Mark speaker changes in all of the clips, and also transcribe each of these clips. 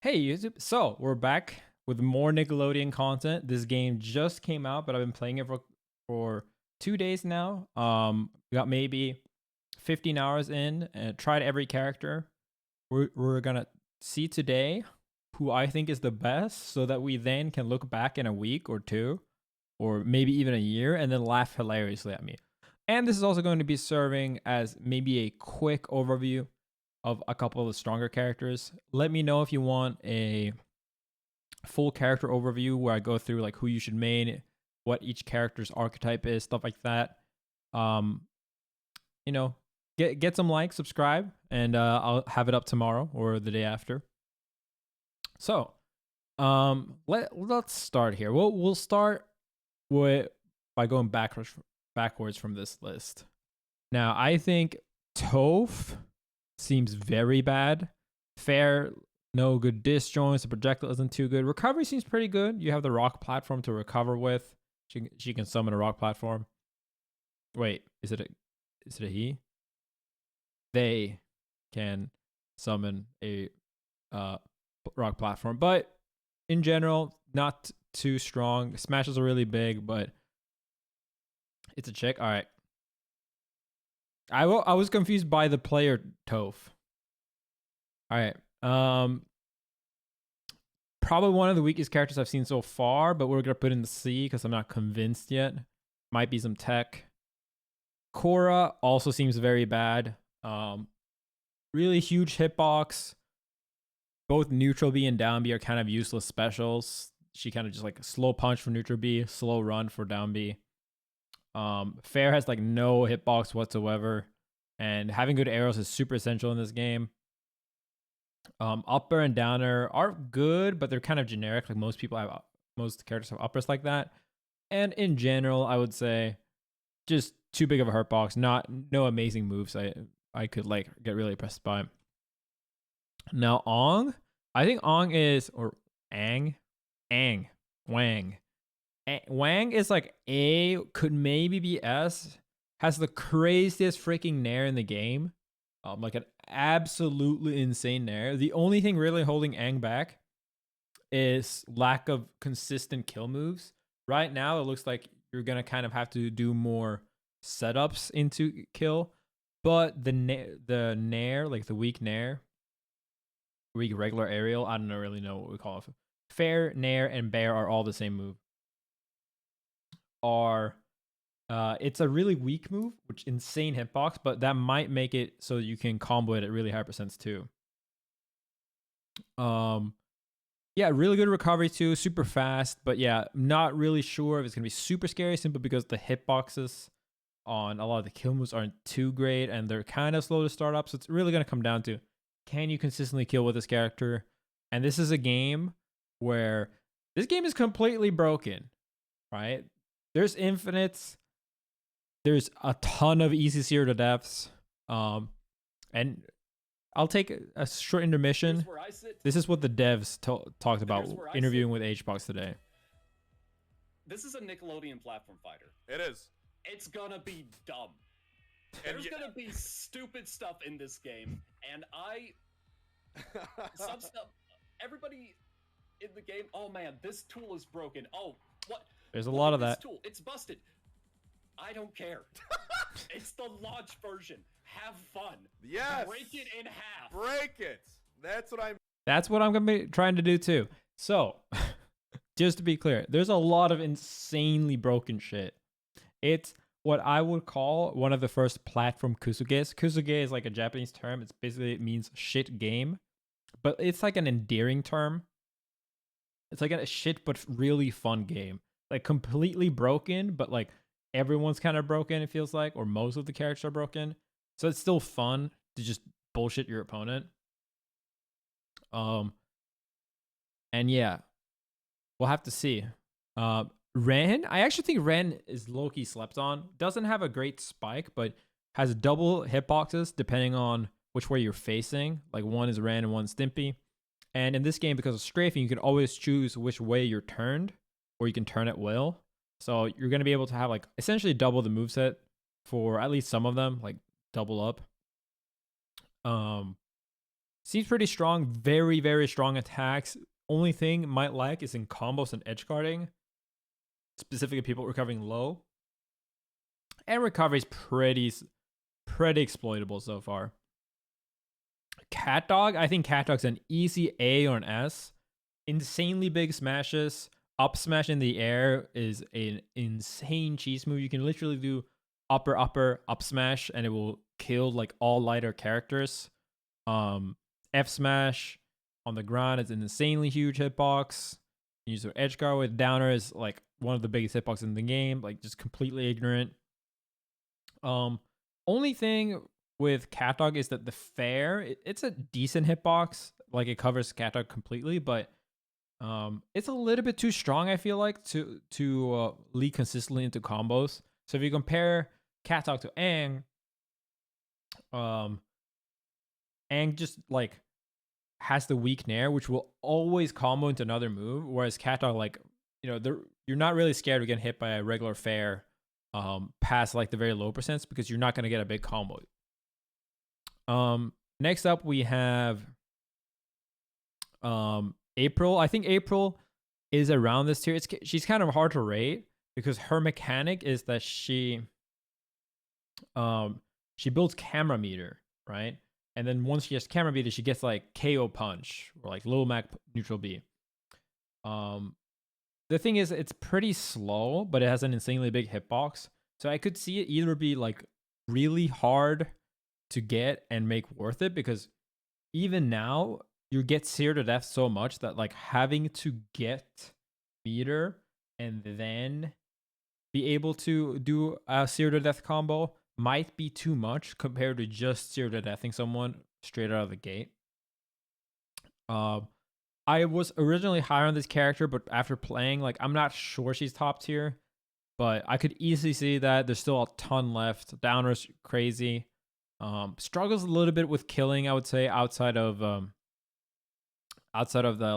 Speaker 1: Hey YouTube, so we're back with more Nickelodeon content. This game just came out, but I've been playing it for 2 days now. Got maybe 15 hours in and tried every character. We're gonna see today who I think is the best, so that we then can look back in a week or two, or maybe even a year, and then laugh hilariously at me. And this is also going to be serving as maybe a quick overview of a couple of the stronger characters. Let me know if you want a full character overview where I go through like who you should main, what each character's archetype is, stuff like that. Um, get some likes, subscribe, and I'll have it up tomorrow or the day after. So, let's start here. We'll start with by going backwards from this list. Now, I think Toph seems very bad. Fair, no good disjoints. The projectile isn't too good. Recovery seems pretty good. You have the rock platform to recover with. She can summon a rock platform. Wait, is it a he? They can summon a rock platform, but in general, not too strong. Smashes are really big, but it's a chick. All right. I was confused by the player Toph. All right. Probably one of the weakest characters I've seen so far, but we're gonna put in the C because I'm not convinced yet. Might be some tech. Korra also seems very bad. Really huge hitbox. Both neutral B and down B are kind of useless specials. She kind of just like slow punch for neutral B, slow run for down B. Fair has like no hitbox whatsoever, and having good arrows is super essential in this game. Upper and downer are good, but they're kind of generic. Like most characters have uppers like that. And in general, I would say just too big of a hurt box. No amazing moves I could like get really impressed by. Now Aang, I think Aang is or Aang, Wang. Wang is like A, could maybe be S. Has the craziest freaking nair in the game. Like an absolutely insane nair. The only thing really holding Aang back is lack of consistent kill moves. Right now, it looks like you're gonna kind of have to do more setups into kill, but the nair, like the weak nair, weak regular aerial, I don't really know what we call it. Fair, nair, and bear are all the same move. It's a really weak move, which insane hitbox, but that might make it so you can combo it at really high percents too. Yeah, really good recovery too, super fast, but yeah, not really sure if it's gonna be super scary simply because the hitboxes on a lot of the kill moves aren't too great and they're kind of slow to start up. So it's really gonna come down to, can you consistently kill with this character? And this is a game where this game is completely broken, right? There's infinites. There's a ton of easy 0 to deaths. And I'll take a short intermission. This is what the devs talked about interviewing with HBox today.
Speaker 2: This is a Nickelodeon platform fighter.
Speaker 3: It is.
Speaker 2: It's gonna be dumb. There's gonna be stupid stuff in this game, and some stuff. Everybody in the game. Oh man, this tool is broken. Oh, what?
Speaker 1: There's a lot of that.
Speaker 2: Tool. It's busted. I don't care. It's the launch version. Have fun.
Speaker 3: Yes.
Speaker 2: Break it in half.
Speaker 3: Break it. That's
Speaker 1: what I'm gonna be trying to do too. So, just to be clear, there's a lot of insanely broken shit. It's what I would call one of the first platform kusuges. Kusuge is like a Japanese term. It means shit game, but it's like an endearing term. It's like a shit but really fun game. Like completely broken, but like everyone's kind of broken, it feels like, or most of the characters are broken. So it's still fun to just bullshit your opponent. And yeah, we'll have to see. Ren, I actually think Ren is low-key slept on. Doesn't have a great spike, but has double hitboxes depending on which way you're facing. Like one is Ren and one Stimpy. And in this game, because of strafing, you can always choose which way you're turned, or you can turn at will. So you're going to be able to have like essentially double the moveset for at least some of them, like double up. Seems pretty strong. Very, very strong attacks. Only thing might lack is in combos and edge guarding. Specifically, people recovering low. And recovery is pretty exploitable so far. Catdog, I think Catdog's an easy A or an S. Insanely big smashes. Up smash in the air is an insane cheese move. You can literally do upper up smash and it will kill like all lighter characters. F smash on the ground is an insanely huge hitbox. Use your edge guard with downer is like one of the biggest hitboxes in the game, like just completely ignorant. Only thing with Catdog is that the fair, it's a decent hitbox. Like it covers Catdog completely, but it's a little bit too strong, I feel like, to lead consistently into combos. So if you compare Catdog to Aang, Aang just like has the weak nair, which will always combo into another move, whereas Catdog, like, you know, you're not really scared of getting hit by a regular fair past like the very low percents because you're not going to get a big combo. Next up we have April. I think April is around this tier. She's kind of hard to rate because her mechanic is that she builds camera meter, right? And then once she gets camera meter, she gets like KO punch or like low mac neutral B. The thing is, it's pretty slow, but it has an insanely big hitbox. So I could see it either be like really hard to get and make worth it, because even now you get seared to death so much that like having to get meter and then be able to do a seared to death combo might be too much compared to just seared to deathing someone straight out of the gate. I was originally higher on this character, but after playing, like, I'm not sure she's top tier, but I could easily see that there's still a ton left. Downer's crazy. Struggles a little bit with killing, I would say, outside of the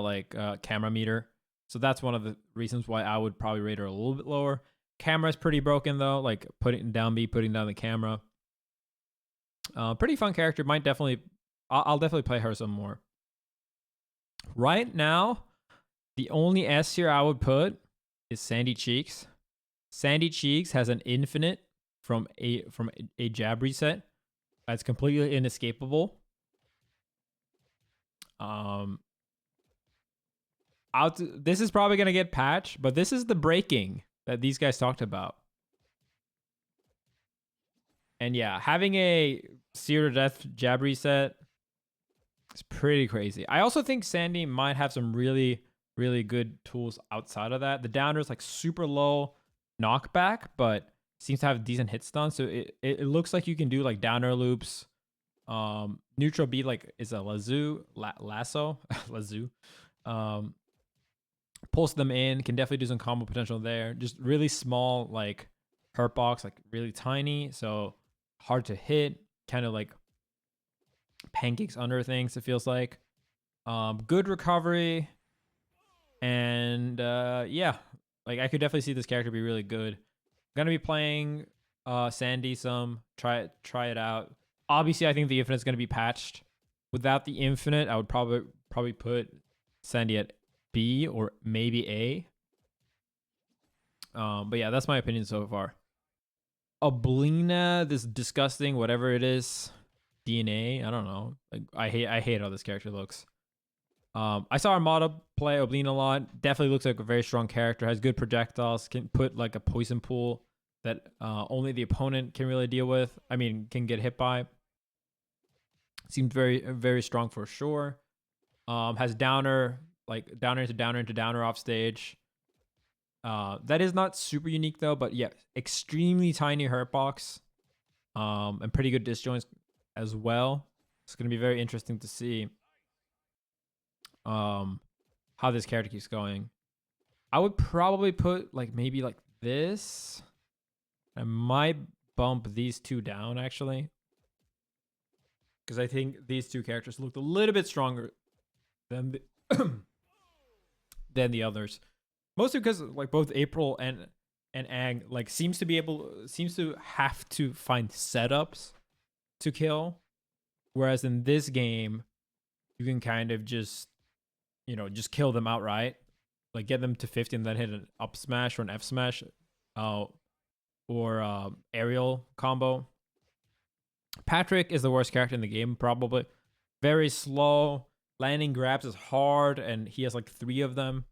Speaker 1: like camera meter. So that's one of the reasons why I would probably rate her a little bit lower. Camera's pretty broken though, like putting down the camera. Pretty fun character. I'll definitely play her some more. Right now, the only S here I would put is Sandy Cheeks. Sandy Cheeks has an infinite from a jab reset that's completely inescapable. This is probably gonna get patched, but this is the breaking that these guys talked about. And yeah, having a sear to death jab reset is pretty crazy. I also think Sandy might have some really, really good tools outside of that. The downer is like super low knockback, but seems to have decent hit stun. So it looks like you can do like downer loops. Neutral B like is a lasso. Lasso. Pulse them in, can definitely do some combo potential there. Just really small, like hurt box, like really tiny, so hard to hit, kind of like pancakes under things, it feels like. Good recovery, and yeah, like I could definitely see this character be really good. I'm gonna be playing Sandy some, try it out. Obviously, I think the infinite's gonna be patched. Without the infinite, I would probably put Sandy at B or maybe A. But yeah, that's my opinion so far. Oblina, this disgusting whatever it is, DNA. I don't know. Like I hate how this character looks. I saw Armada play Oblina a lot. Definitely looks like a very strong character. Has good projectiles. Can put like a poison pool that only the opponent can really deal with. I mean, can get hit by. Seems very, very strong for sure. Has downer, like downer into downer into downer off stage. That is not super unique though, but yeah, extremely tiny hurt box. And pretty good disjoints as well. It's gonna be very interesting to see how this character keeps going. I would probably put like maybe like this. I might bump these two down actually, because I think these two characters looked a little bit stronger than than the others. Mostly because like both April and Aang like seems to have to find setups to kill, whereas in this game, you can kind of just, just kill them outright. Like get them to 50 and then hit an up smash or an F smash, or aerial combo. Patrick is the worst character in the game, probably. Very slow. Landing grabs is hard, and he has like 3 of them.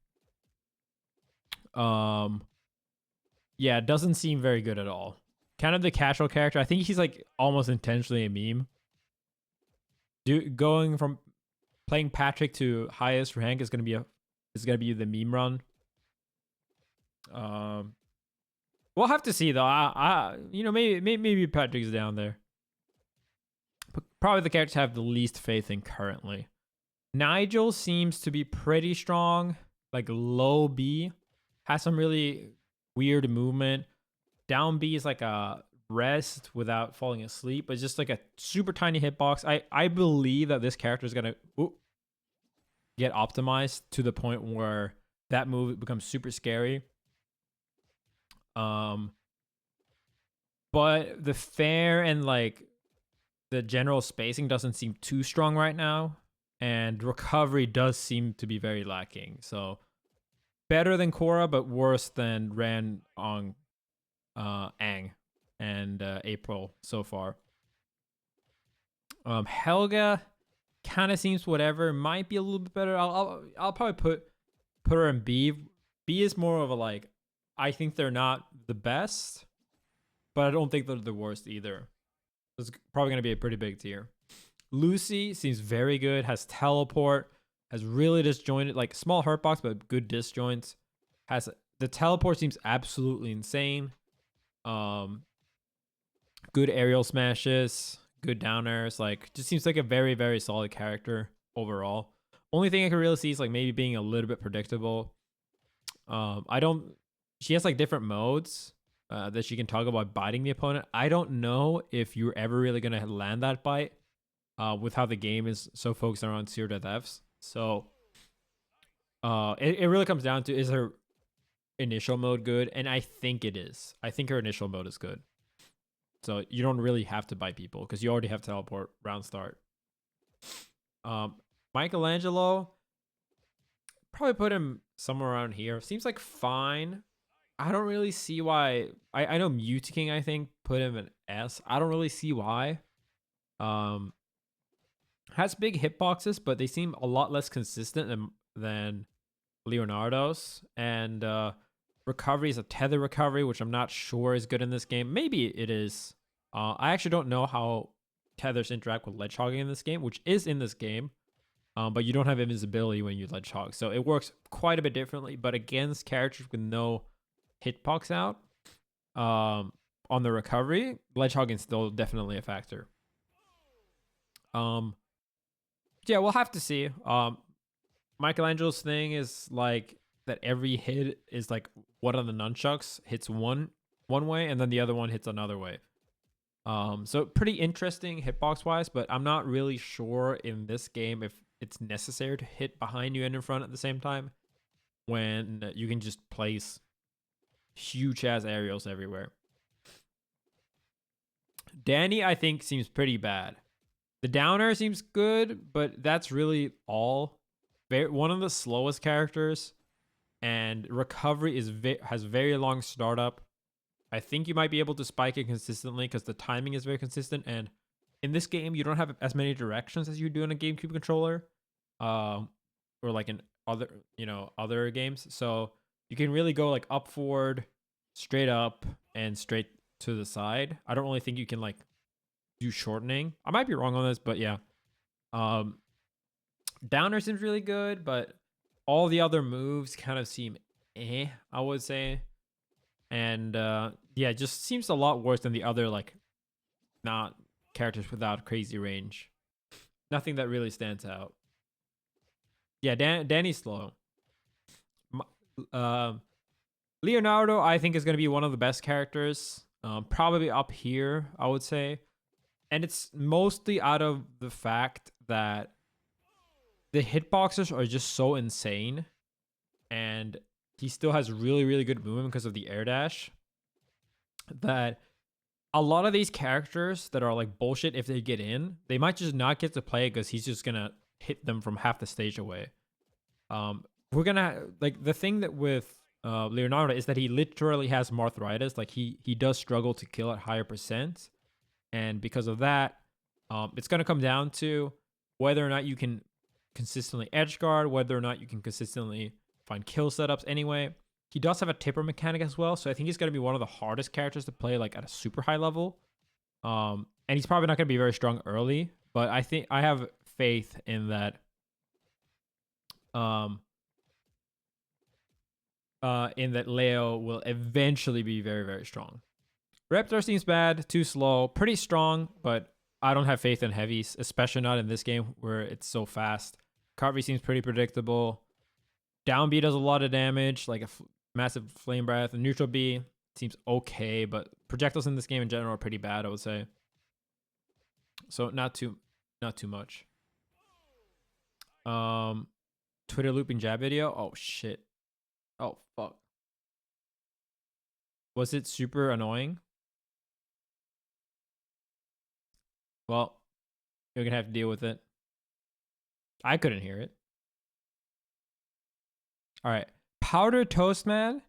Speaker 1: Yeah, it doesn't seem very good at all. Kind of the casual character. I think he's like almost intentionally a meme. Going from playing Patrick to highest rank is gonna be the meme run. We'll have to see though. Maybe Patrick's down there. But probably the characters I have the least faith in currently. Nigel seems to be pretty strong, like low B. Has some really weird movement. Down B is like a rest without falling asleep, but it's just like a super tiny hitbox. I believe that this character is gonna get optimized to the point where that move becomes super scary. But the fair and like the general spacing doesn't seem too strong right now, and recovery does seem to be very lacking. So better than Korra, but worse than Ren, Aang, and April so far. Helga kind of seems whatever. Might be a little bit better. I'll probably put her in B. B is more of a like, I think they're not the best, but I don't think they're the worst either. It's probably going to be a pretty big tier. Lucy seems very good, has teleport, has really disjointed, like small hurtbox, but good disjoints. The teleport seems absolutely insane. Good aerial smashes, good down airs, like just seems like a very, very solid character overall. Only thing I can really see is like maybe being a little bit predictable. She has like different modes that she can toggle by biting the opponent. I don't know if you're ever really gonna land that bite with how the game is so focused around zero death Fs. So it really comes down to, is her initial mode good? And I think it is. I think her initial mode is good. So you don't really have to bite people because you already have teleport round start. Michelangelo, probably put him somewhere around here. Seems like fine. I don't really see why. I know Mute King, I think, put him in S. I don't really see why. Has big hitboxes, but they seem a lot less consistent than Leonardo's. And recovery is a tether recovery, which I'm not sure is good in this game. Maybe it is. I actually don't know how tethers interact with ledge hogging in this game, which is in this game. But you don't have invisibility when you ledge hog. So it works quite a bit differently. But against characters with no hitbox out on the recovery, ledge hogging is still definitely a factor. Yeah, we'll have to see. Michelangelo's thing is like that every hit is like one of the nunchucks hits one way and then the other one hits another way. So pretty interesting hitbox wise, but I'm not really sure in this game if it's necessary to hit behind you and in front at the same time when you can just place huge ass aerials everywhere. Danny, I think, seems pretty bad. The downer seems good, but that's really all. One of the slowest characters, and recovery has very long startup. I think you might be able to spike it consistently because the timing is very consistent. And in this game, you don't have as many directions as you do in a GameCube controller, or like in other games. So you can really go like up, forward, straight up, and straight to the side. I don't really think you can like do shortening. I might be wrong on this, but yeah. Downer seems really good, but all the other moves kind of seem I would say. And yeah, it just seems a lot worse than the other like not characters without crazy range. Nothing that really stands out. Yeah, Danny's slow. Leonardo, I think, is going to be one of the best characters. Probably up here, I would say. And it's mostly out of the fact that the hitboxes are just so insane. And he still has really, really good movement because of the air dash. That a lot of these characters that are like bullshit, if they get in, they might just not get to play because he's just going to hit them from half the stage away. We're gonna like the thing that with Leonardo is that he literally has arthritis. Like he does struggle to kill at higher percent, and because of that, it's gonna come down to whether or not you can consistently edge guard, whether or not you can consistently find kill setups. Anyway, he does have a tipper mechanic as well, so I think he's gonna be one of the hardest characters to play like at a super high level. And he's probably not gonna be very strong early, but I think I have faith in that. In that Leo will eventually be very, very strong. Reptar seems bad, too slow, pretty strong, but I don't have faith in heavies, especially not in this game where it's so fast. Carvey seems pretty predictable. Down B does a lot of damage, like a massive flame breath. And neutral B seems okay, but projectiles in this game in general are pretty bad, I would say. So not too much. Twitter looping jab video. Oh shit. Oh, fuck. Was it super annoying? Well, you're going to have to deal with it. I couldn't hear it. All right. Powder Toast Man.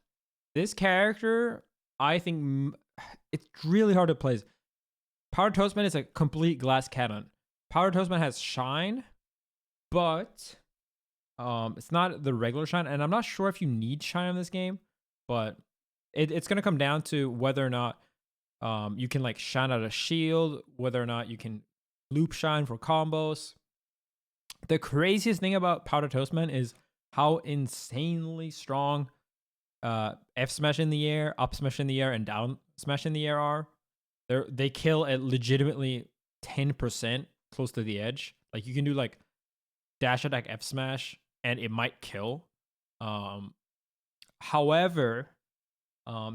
Speaker 1: This character, I think it's really hard to play. Powder Toast Man is a complete glass cannon. Powder Toast Man has shine, but it's not the regular shine, and I'm not sure if you need shine in this game, but it's gonna come down to whether or not you can like shine out a shield, whether or not you can loop shine for combos. The craziest thing about Powder Toastman is how insanely strong F smash in the air, up smash in the air, and down smash in the air are. They kill at legitimately 10% close to the edge. Like you can do like dash attack F smash and it might kill. However,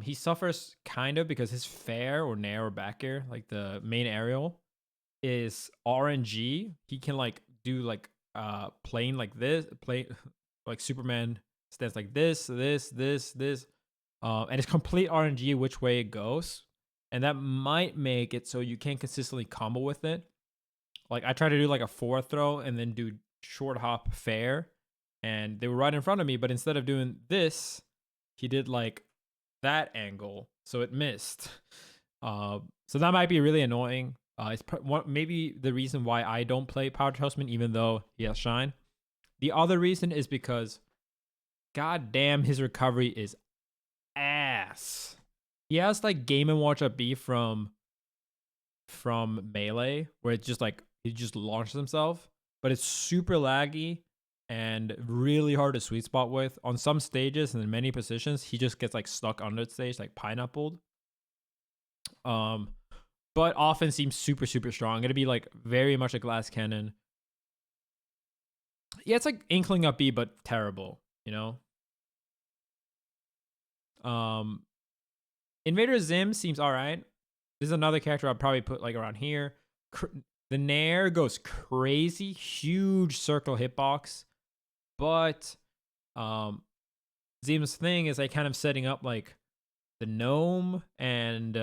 Speaker 1: he suffers kind of because his fair or nair or back air, like the main aerial, is RNG. He can like do like plane like this, play like Superman stands like this, and it's complete RNG which way it goes, and that might make it so you can't consistently combo with it. Like I tried to do like a forward throw and then do short hop fair, and they were right in front of me, but instead of doing this, he did like that angle, so it missed. So that might be really annoying. It's maybe the reason why I don't play Power Toastman, even though he has shine. The other reason is because, god damn, his recovery is ass. He has like Game and Watch Up B from Melee, where it's just like he just launches himself, but it's super laggy and really hard to sweet spot with. On some stages and in many positions, he just gets like stuck under the stage, like pineappled. But often seems super, super strong. Gonna be like very much a glass cannon. Yeah, it's like Inkling Up B, but terrible, you know? Invader Zim seems alright. This is another character I'd probably put like around here. The Nair goes crazy, huge circle hitbox. But Zim's thing is like kind of setting up like the gnome and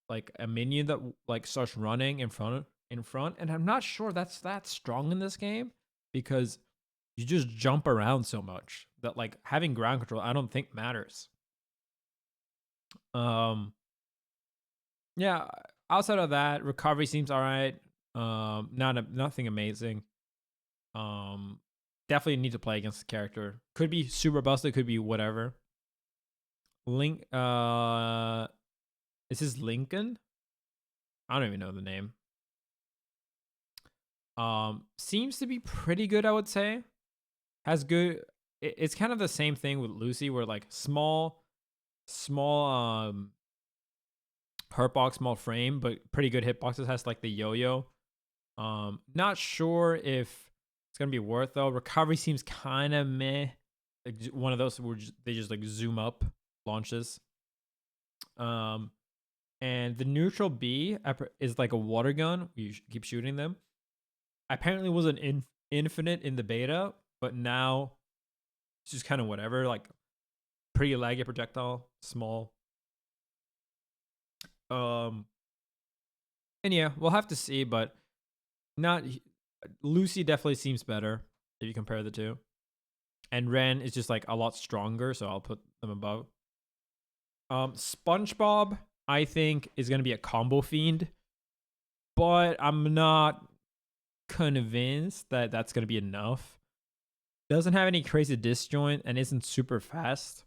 Speaker 1: like a minion that like starts running in front, and I'm not sure that's that strong in this game because you just jump around so much that like having ground control I don't think matters. Yeah, outside of that, recovery seems all right. Nothing amazing. Definitely need to play against the character. Could be super busted, could be whatever. Link is this Lincoln? I don't even know the name. Seems to be pretty good, I would say. Has good it's kind of the same thing with Lucy where like small hurt box, small frame, but pretty good hitboxes. Has like the yo-yo. Not sure if it's gonna be worth though. Recovery seems kind of meh. Like one of those where they just like zoom up launches. And the neutral B is like a water gun. You keep shooting them. Apparently was an infinite in the beta, but now it's just kind of whatever. Like pretty laggy projectile, small. And yeah, we'll have to see, but not Lucy definitely seems better if you compare the two. And Ren is just like a lot stronger, so I'll put them above. SpongeBob, I think, is gonna be a combo fiend, but I'm not convinced that that's gonna be enough. Doesn't have any crazy disjoint and isn't super fast.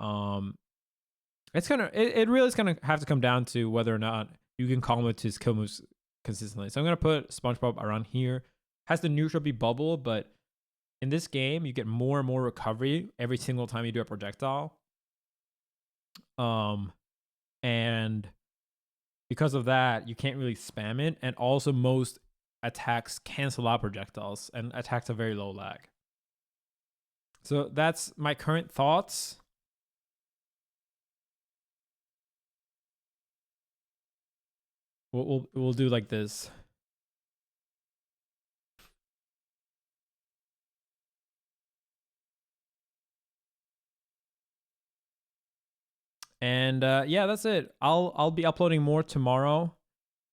Speaker 1: It's gonna it really is gonna have to come down to whether or not you can combo to his kill moves consistently. So I'm gonna put SpongeBob around here. Has the neutral be bubble, but in this game you get more and more recovery every single time you do a projectile. And because of that, you can't really spam it, and also most attacks cancel out projectiles, and attacks are very low lag. So that's my current thoughts. We'll do like this. And yeah, that's it. I'll be uploading more tomorrow.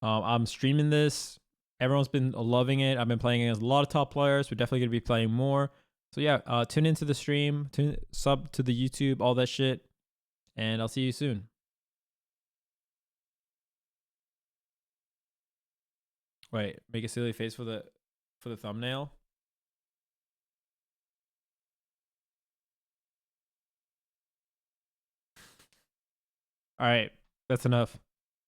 Speaker 1: I'm streaming this. Everyone's been loving it. I've been playing against a lot of top players. We're definitely gonna be playing more. So yeah, tune into the stream, sub to the YouTube, all that shit, and I'll see you soon. Wait, make a silly face for the thumbnail. All right, that's enough.